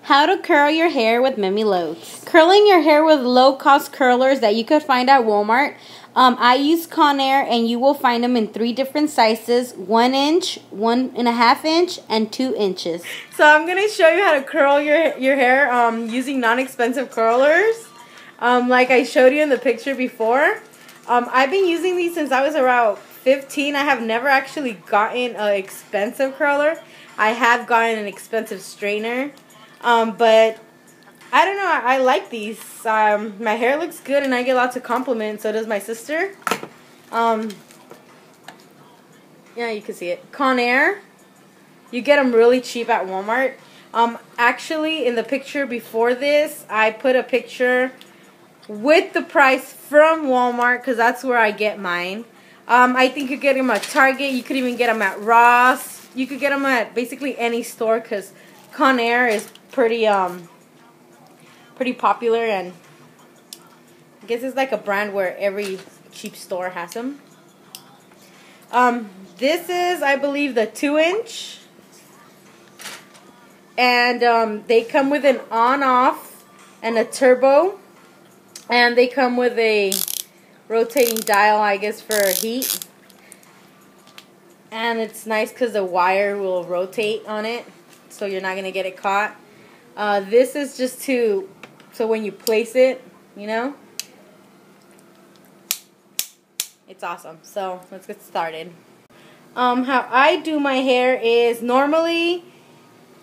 How to curl your hair with Mimi Loads. Curling your hair with low-cost curlers that you could find at Walmart. I use Conair, and you will find them in 3 different sizes: 1 inch, 1.5 inch, and 2 inches. So I'm gonna show you how to curl your hair using non-expensive curlers. Like I showed you in the picture before. I've been using these since I was around 15. I have never actually gotten an expensive curler. I have gotten an expensive straightener. But I don't know, I like these. My hair looks good and I get lots of compliments, so does my sister. Yeah, you can see it. Conair. You get them really cheap at Walmart. Actually, in the picture before this, I put a picture with the price from Walmart because that's where I get mine. I think you could get them at Target. You could even get them at Ross. You could get them at basically any store because Conair is pretty popular, and I guess it's like a brand where every cheap store has them. This is, I believe, the 2 inch, and they come with an on-off and a turbo, and they come with a rotating dial, I guess, for heat. And it's nice because the wire will rotate on it, so you're not gonna get it caught. This is just so when you place it, you know, it's awesome. So let's get started. How I do my hair is normally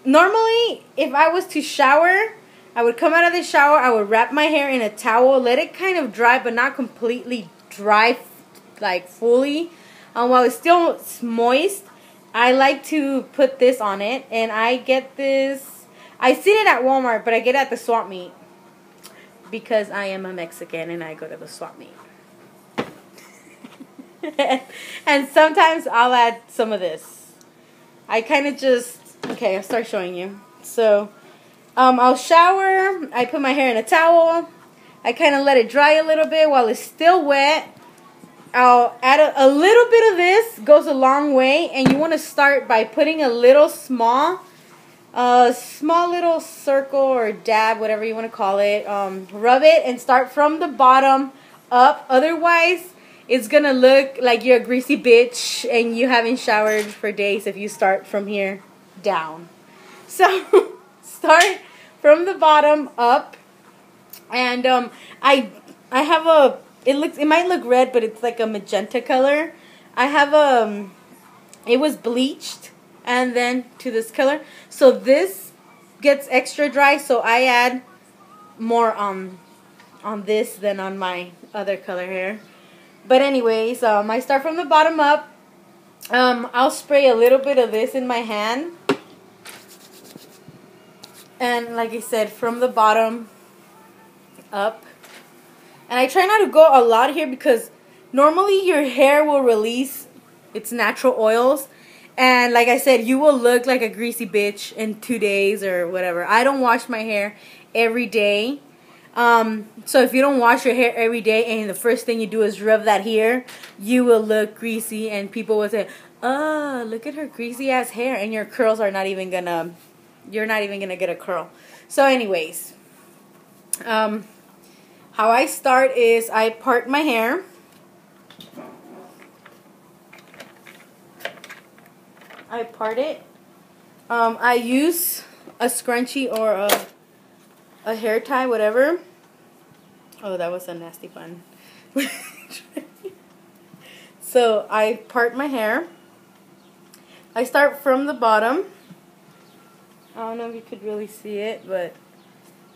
if I was to shower, I would come out of the shower, I would wrap my hair in a towel, let it kind of dry, but not completely dry, like fully. While it's still moist, I like to put this on it, and I get this. I seen it at Walmart, but I get it at the swap meet because I am a Mexican and I go to the swap meet. And sometimes I'll add some of this. I kind of just, okay, I'll start showing you. So, I'll shower, I put my hair in a towel, I kind of let it dry a little bit while it's still wet. I'll add a little bit of this, goes a long way, and you want to start by putting a little small little circle or dab, whatever you want to call it. Rub it and start from the bottom up. Otherwise, it's going to look like you're a greasy bitch and you haven't showered for days if you start from here down. So, start from the bottom up. And I have it might look red, but it's like a magenta color. I have it was bleached and then to this color. So this gets extra dry, so I add more on this than on my other color hair. But anyways, I start from the bottom up. I'll spray a little bit of this in my hand. And like I said, from the bottom up. And I try not to go a lot here because normally your hair will release its natural oils. And like I said, you will look like a greasy bitch in 2 days or whatever. I don't wash my hair every day. So if you don't wash your hair every day and the first thing you do is rub that here, you will look greasy and people will say, oh, look at her greasy ass hair, and your curls are not even gonna, you're not even gonna get a curl. So anyways, how I start is I part my hair. I part it. I use a scrunchie or a hair tie, whatever. Oh, that was a nasty pun. So I part my hair. I start from the bottom. I don't know if you could really see it, but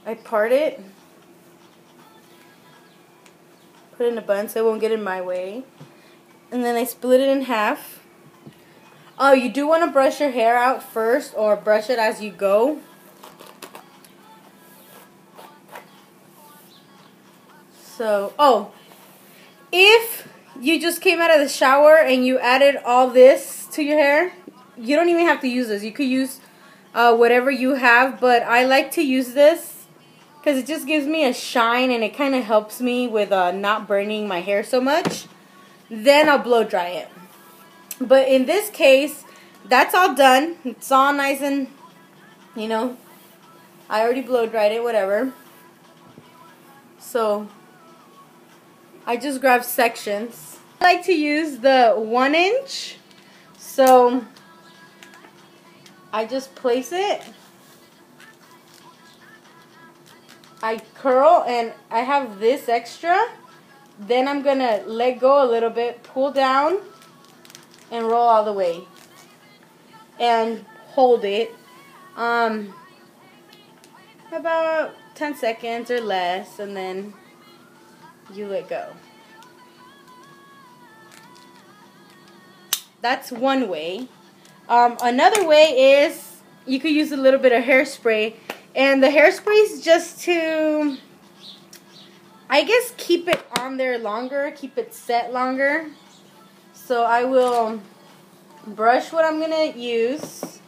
I part it. Put it in a bun so it won't get in my way. And then I split it in half. Oh, you do want to brush your hair out first or brush it as you go. So, oh, if you just came out of the shower and you added all this to your hair, you don't even have to use this. You could use whatever you have, but I like to use this because it just gives me a shine and it kind of helps me with not burning my hair so much. Then I'll blow dry it. But in this case, that's all done. It's all nice and, you know, I already blow dried it, whatever. So I just grab sections. I like to use the 1 inch. So I just place it. I curl and I have this extra. Then I'm going to let go a little bit, pull down, and roll all the way. And hold it. About 10 seconds or less, and then you let go. That's one way. Another way is you could use a little bit of hairspray, and the hairspray is just to, I guess, keep it on there longer, keep it set longer. So I will brush what I'm gonna use,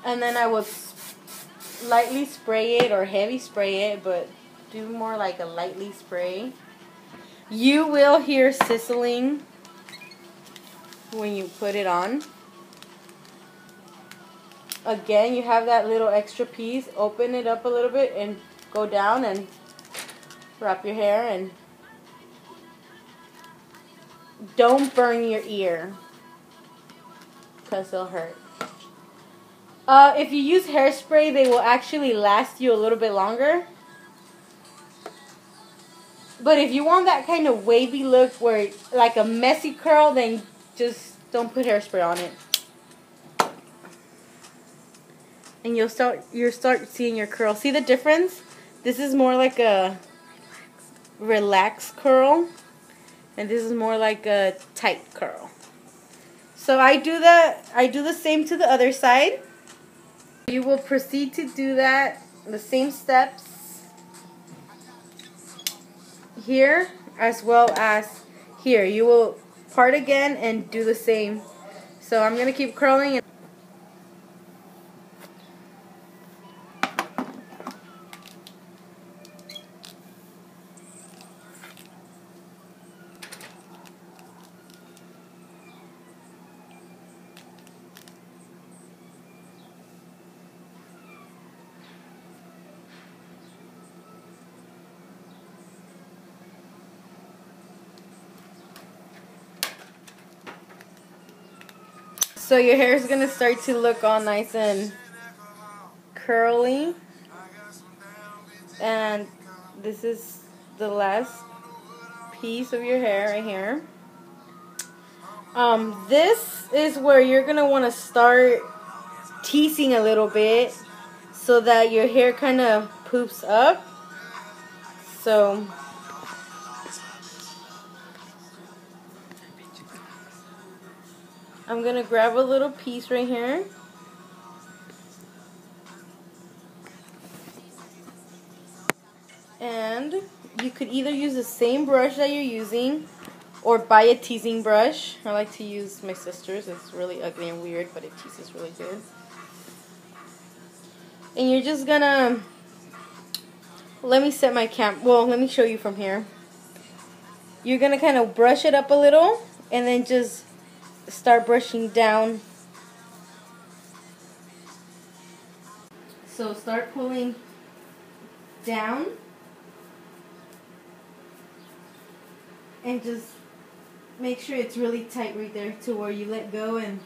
and then I will lightly spray it or heavy spray it, but do more like a lightly spray. You will hear sizzling when you put it on. Again, you have that little extra piece. Open it up a little bit and go down and wrap your hair, and don't burn your ear because it'll hurt. If you use hairspray, they will actually last you a little bit longer. But if you want that kind of wavy look where like a messy curl, then just don't put hairspray on it. And you'll start seeing your curl. See the difference? This is more like a relaxed curl, and this is more like a tight curl. So I do the same to the other side. You will proceed to do that, the same steps here as well as here. You will part again and do the same. So I'm going to keep curling. So your hair is going to start to look all nice and curly. And this is the last piece of your hair right here. This is where you're going to want to start teasing a little bit so that your hair kind of poops up. So I'm going to grab a little piece right here. And you could either use the same brush that you're using or buy a teasing brush. I like to use my sister's. It's really ugly and weird, but it teases really good. And you're just going to, let me set my let me show you from here. You're going to kind of brush it up a little and then just start brushing down. So start pulling down and just make sure it's really tight right there to where you let go and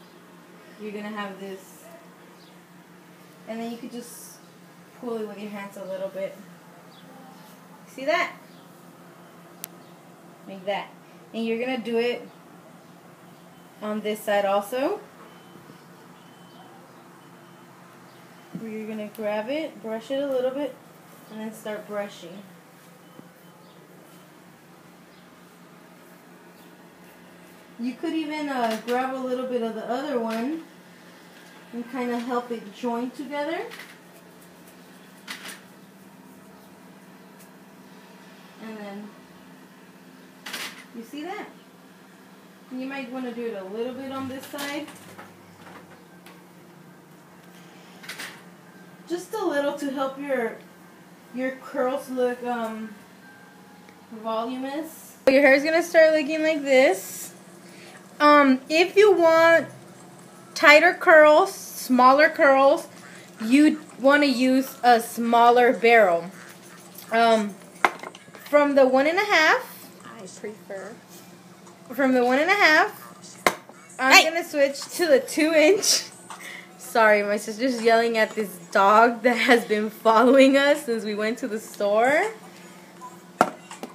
you're gonna have this. And then you could just pull it with your hands a little bit. See that? Like that. And you're gonna do it on this side also. Where you're gonna grab it, brush it a little bit, and then start brushing. You could even grab a little bit of the other one and kind of help it join together. And then, you see that? You might want to do it a little bit on this side. Just a little to help your curls look voluminous. Your hair is going to start looking like this. If you want tighter curls, smaller curls, you want to use a smaller barrel. From the 1.5, I prefer. from the 1.5, I'm gonna switch to the 2-inch. Sorry, my sister's yelling at this dog that has been following us since we went to the store.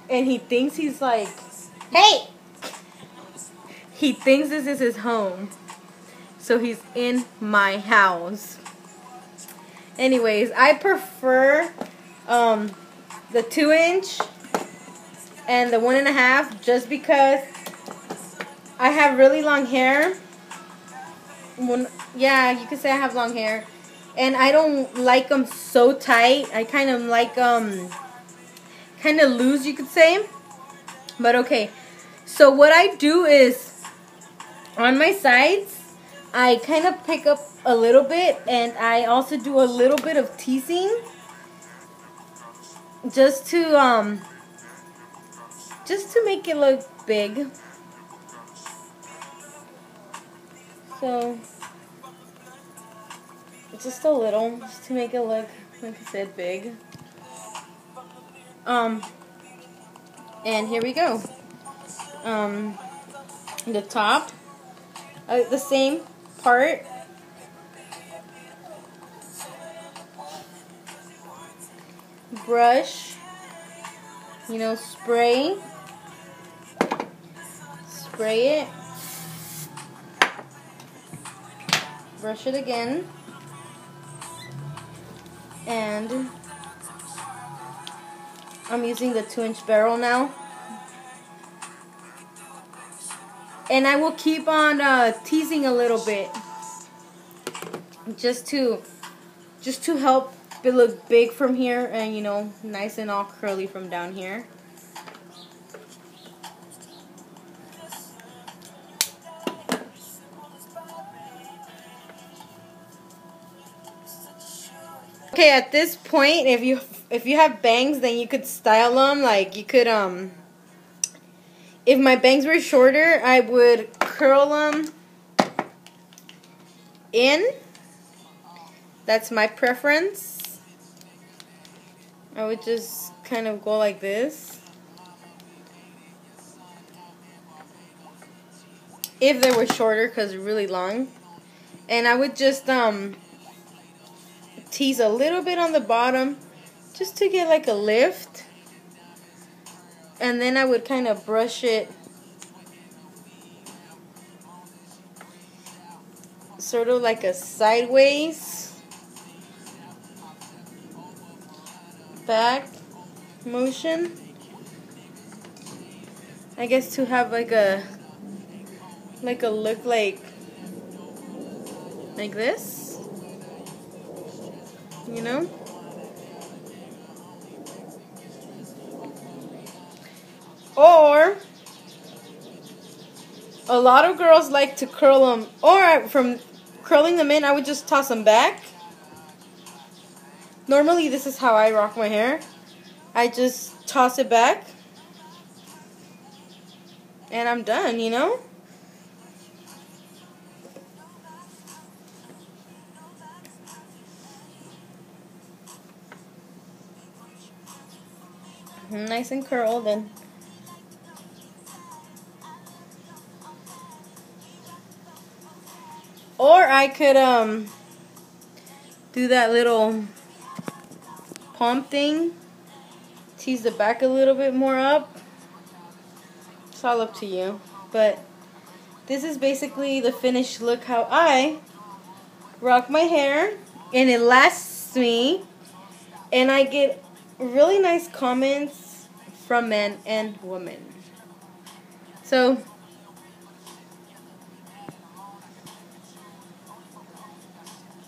And he thinks he's like, hey! He thinks this is his home. So he's in my house. Anyways, I prefer the 2-inch and the 1.5 just because I have really long hair. Yeah, you could say I have long hair. And I don't like them so tight. I kind of like kind of loose, you could say. But okay. So what I do is on my sides, I kind of pick up a little bit, and I also do a little bit of teasing just to make it look big. So just a little, just to make it look, like I said, big. And here we go. The top, the same part. Brush, spray it, brush it again, and I'm using the 2-inch barrel now. And I will keep on teasing a little bit, just to help it look big from here, and nice and all curly from down here. Okay, at this point, if you have bangs, then you could style them. Like you could if my bangs were shorter, I would curl them in. That's my preference. I would just kind of go like this. If they were shorter, because they're really long. And I would just tease a little bit on the bottom just to get like a lift. And then I would kind of brush it sort of like a sideways back motion. I guess to have like a look like this, Or a lot of girls like to curl them, or from curling them in, I would just toss them back. Normally, this is how I rock my hair. I just toss it back, and I'm done, Nice and curled, and or I could do that little pump thing, tease the back a little bit more up. It's all up to you, but this is basically the finished look how I rock my hair, and it lasts me, and I get really nice comments from men and women. So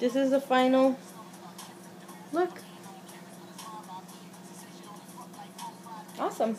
this is the final look. Awesome.